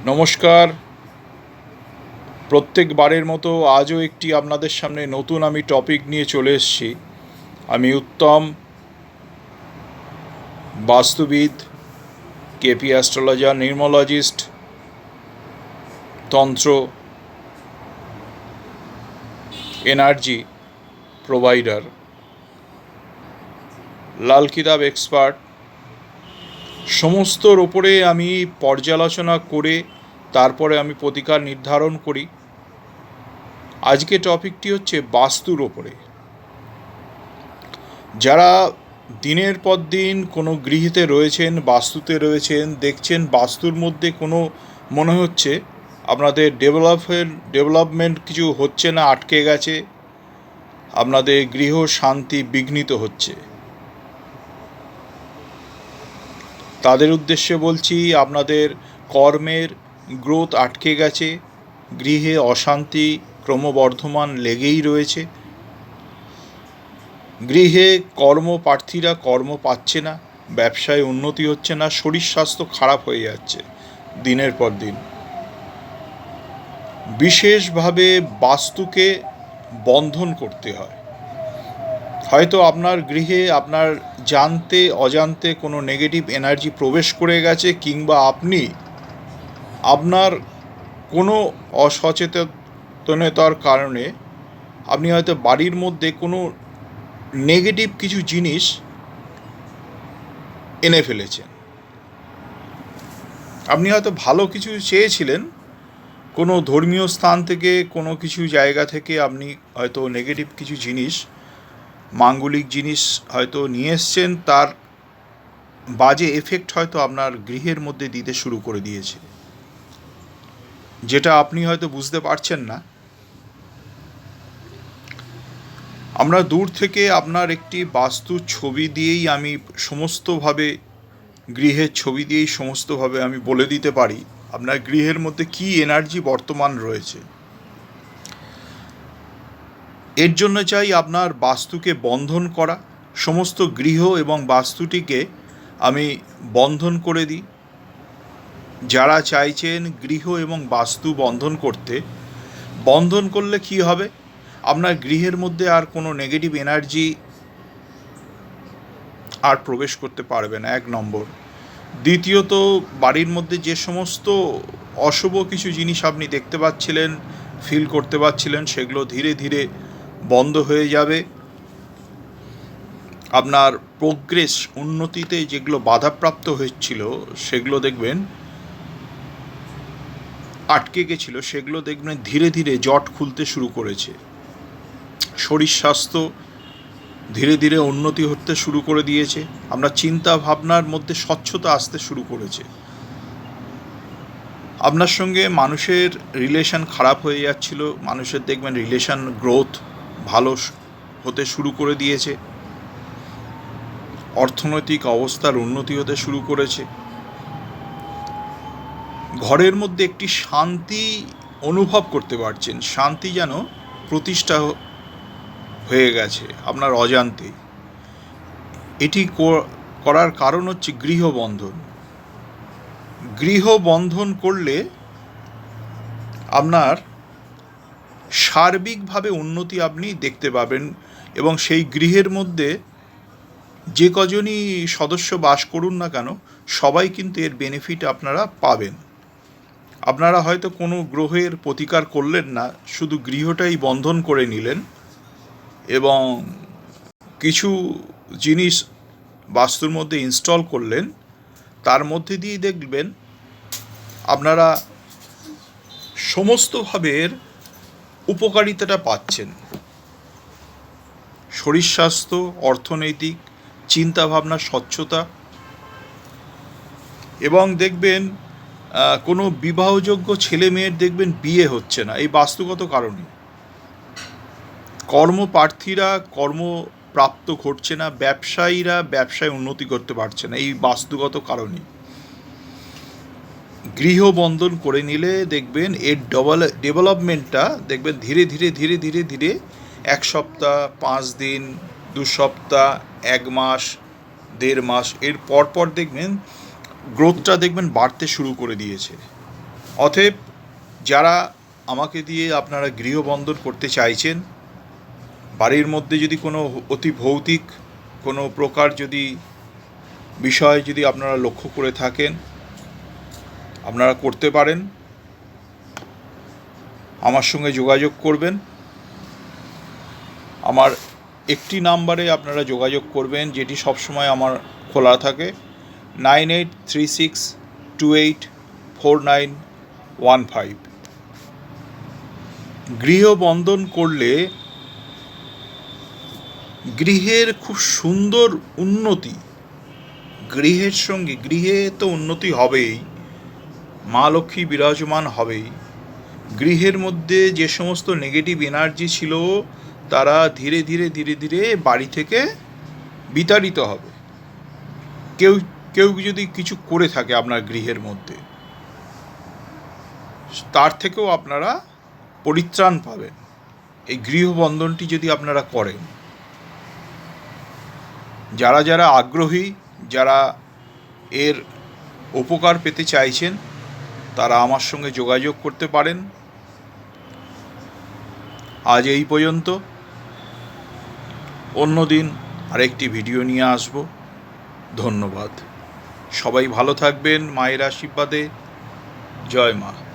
নমস্কার। প্রত্যেকবারের মতো আজও একটি আপনাদের সামনে নতুন আমি টপিক নিয়ে চলে এসেছি। আমি উত্তম, বাস্তুবিদ, কেপি অ্যাস্ট্রোলজার, নিউমোলজিস্ট, তন্ত্র, এনার্জি প্রোভাইডার, লাল কিতাব এক্সপার্ট, সমস্তর ওপরে আমি পর্যালোচনা করে তারপরে আমি প্রতিকার নির্ধারণ করি। আজকে টপিকটি হচ্ছে বাস্তুর ওপরে। যারা দিনের পর দিন কোনো গৃহেতে রয়েছেন, বাস্তুতে রয়েছেন, দেখছেন বাস্তুর মধ্যে কোনো মনে হচ্ছে আপনাদের ডেভেলপমেন্ট কিছু হচ্ছে না, আটকে গেছে, আপনাদের গৃহ শান্তি বিঘ্নিত হচ্ছে, তাদের উদ্দেশ্যে বলছি আপনাদের কর্মের গ্রোথ আটকে গেছে, গৃহে অশান্তি ক্রমবর্ধমান লেগেই রয়েছে, গৃহে কর্মপ্রার্থীরা কর্ম পাচ্ছে না, ব্যবসায় উন্নতি হচ্ছে না, শরীর স্বাস্থ্য খারাপ হয়ে যাচ্ছে দিনের পর দিন। বিশেষভাবে বাস্তুকে বন্ধন করতে হয়। হয়তো আপনার গৃহে আপনার জানতে অজান্তে কোনো নেগেটিভ এনার্জি প্রবেশ করে গেছে, কিংবা আপনি আপনার কোনো অসচেতনতার কারণে আপনি হয়তো বাড়ির মধ্যে কোনো নেগেটিভ কিছু জিনিস এনে ফেলেছেন। আপনি হয়তো ভালো কিছু চেয়েছিলেন, কোনো ধর্মীয় স্থান থেকে, কোনো কিছু জায়গা থেকে আপনি হয়তো নেগেটিভ কিছু জিনিস, মাঙ্গলিক জিনিস হয়তো নিয়ে এসছেন, তার বাজে এফেক্ট হয়তো আপনার গৃহের মধ্যে দিতে শুরু করে দিয়েছে, যেটা আপনি হয়তো বুঝতে পারছেন না। আমরা দূর থেকে আপনার একটি বাস্তুর ছবি দিয়েই আমি সমস্তভাবে, গৃহের ছবি দিয়েই সমস্তভাবে আমি বলে দিতে পারি আপনার গৃহের মধ্যে কী এনার্জি বর্তমান রয়েছে। এর জন্য চাই আপনার বাস্তুকে বন্ধন করা। সমস্ত গৃহ এবং বাস্তুটিকে আমি বন্ধন করে দিই। যারা চাইছেন গৃহ এবং বাস্তু বন্ধন করতে, বন্ধন করলে কি হবে, আপনার গৃহের মধ্যে আর কোনো নেগেটিভ এনার্জি আর প্রবেশ করতে পারবে না, এক নম্বর। দ্বিতীয়ত, বাড়ির মধ্যে যে সমস্ত অশুভ কিছু জিনিস আপনি দেখতে পাচ্ছিলেন, ফিল করতে পারছিলেন, সেগুলো ধীরে ধীরে বন্ধ হয়ে যাবে। আপনার প্রোগ্রেস, উন্নতিতে যেগুলো বাধাপ্রাপ্ত হচ্ছিল, সেগুলো দেখবেন আটকে গেছিল, সেগুলো দেখবেন ধীরে ধীরে জট খুলতে শুরু করেছে। শরীর স্বাস্থ্য ধীরে ধীরে উন্নতি হতে শুরু করে দিয়েছে। আপনার চিন্তা ভাবনার মধ্যে স্বচ্ছতা আসতে শুরু করেছে। আপনার সঙ্গে মানুষের রিলেশন খারাপ হয়ে যাচ্ছিল, মানুষের দেখবেন রিলেশন গ্রোথ ভালো হতে শুরু করে দিয়েছে। অর্থনৈতিক অবস্থার উন্নতি হতে শুরু করেছে। ঘরের মধ্যে একটি শান্তি অনুভব করতে পারছেন, শান্তি যেন প্রতিষ্ঠা হয়ে গেছে আপনার অজান্তেই। এটি করার কারণ হচ্ছে গৃহবন্ধন। গৃহবন্ধন করলে আপনার সার্বিকভাবে উন্নতি আপনি দেখতে পাবেন, এবং সেই গৃহের মধ্যে যে কজনই সদস্য বাস করুন না কেন, সবাই কিন্তু এর বেনিফিট আপনারা পাবেন। আপনারা হয়তো কোনো গ্রহের প্রতিকার করলেন না, শুধু গৃহটাই বন্ধন করে নিলেন এবং কিছু জিনিস বাস্তুর মধ্যে ইনস্টল করলেন, তার মধ্যে দিয়ে দেখবেন আপনারা সমস্তভাবে উপকারিতাটা পাচ্ছেন। শরীর স্বাস্থ্য, অর্থনৈতিক, চিন্তাভাবনা, স্বচ্ছতা, এবং দেখবেন কোনো বিবাহযোগ্য ছেলে মেয়ের দেখবেন বিয়ে হচ্ছে না, এই বাস্তুগত কারণে। কর্মপ্রার্থীরা কর্মপ্রাপ্ত ঘটছে না, ব্যবসায়ীরা ব্যবসায় উন্নতি করতে পারছে না, এই বাস্তুগত কারণে। গৃহবন্ধন করে নিলে দেখবেন এর ডেভেলপমেন্টটা দেখবেন ধীরে ধীরে ধীরে ধীরে ধীরে 1 সপ্তাহ, 5 দিন, 2 সপ্তাহ, 1 মাস, 1.5 মাস, এর পরপর দেখবেন গ্রোথটা দেখবেন বাড়তে শুরু করে দিয়েছে। অতএব যারা আমাকে দিয়ে আপনারা গৃহবন্ধন করতে চাইছেন, বাড়ির মধ্যে যদি কোনো অতি ভৌতিক কোনো প্রকার যদি বিষয় যদি আপনারা লক্ষ্য করে থাকেন, আপনারা করতে পারেন। আমার সঙ্গে যোগাযোগ করবেন। আমার একটি নাম্বারে আপনারা যোগাযোগ করবেন, যেটি সবসময় আমার খোলা থাকে, 9836284915। গৃহবন্ধন করলে গৃহের খুব সুন্দর উন্নতি, গৃহের সঙ্গে গৃহে তো উন্নতি হবেই, মা লক্ষ্মী বিরাজমান হবেই। গৃহের মধ্যে যে সমস্ত নেগেটিভ এনার্জি ছিল তারা ধীরে ধীরে ধীরে ধীরে বাড়ি থেকে বিতাড়িত হবে। কেউ কেউ যদি কিছু করে থাকে আপনার গৃহের মধ্যে, তার থেকেও আপনারা পরিত্রাণ পাবেন এই গৃহবন্ধনটি যদি আপনারা করেন। যারা যারা আগ্রহী, যারা এর উপকার পেতে চাইছেন, তারা আমার সঙ্গে যোগাযোগ করতে পারেন। আজ এই পর্যন্ত। অন্যদিন আরেকটি ভিডিও নিয়ে আসব। ধন্যবাদ। সবাই ভালো থাকবেন মায়ের আশীর্বাদে। জয় মা।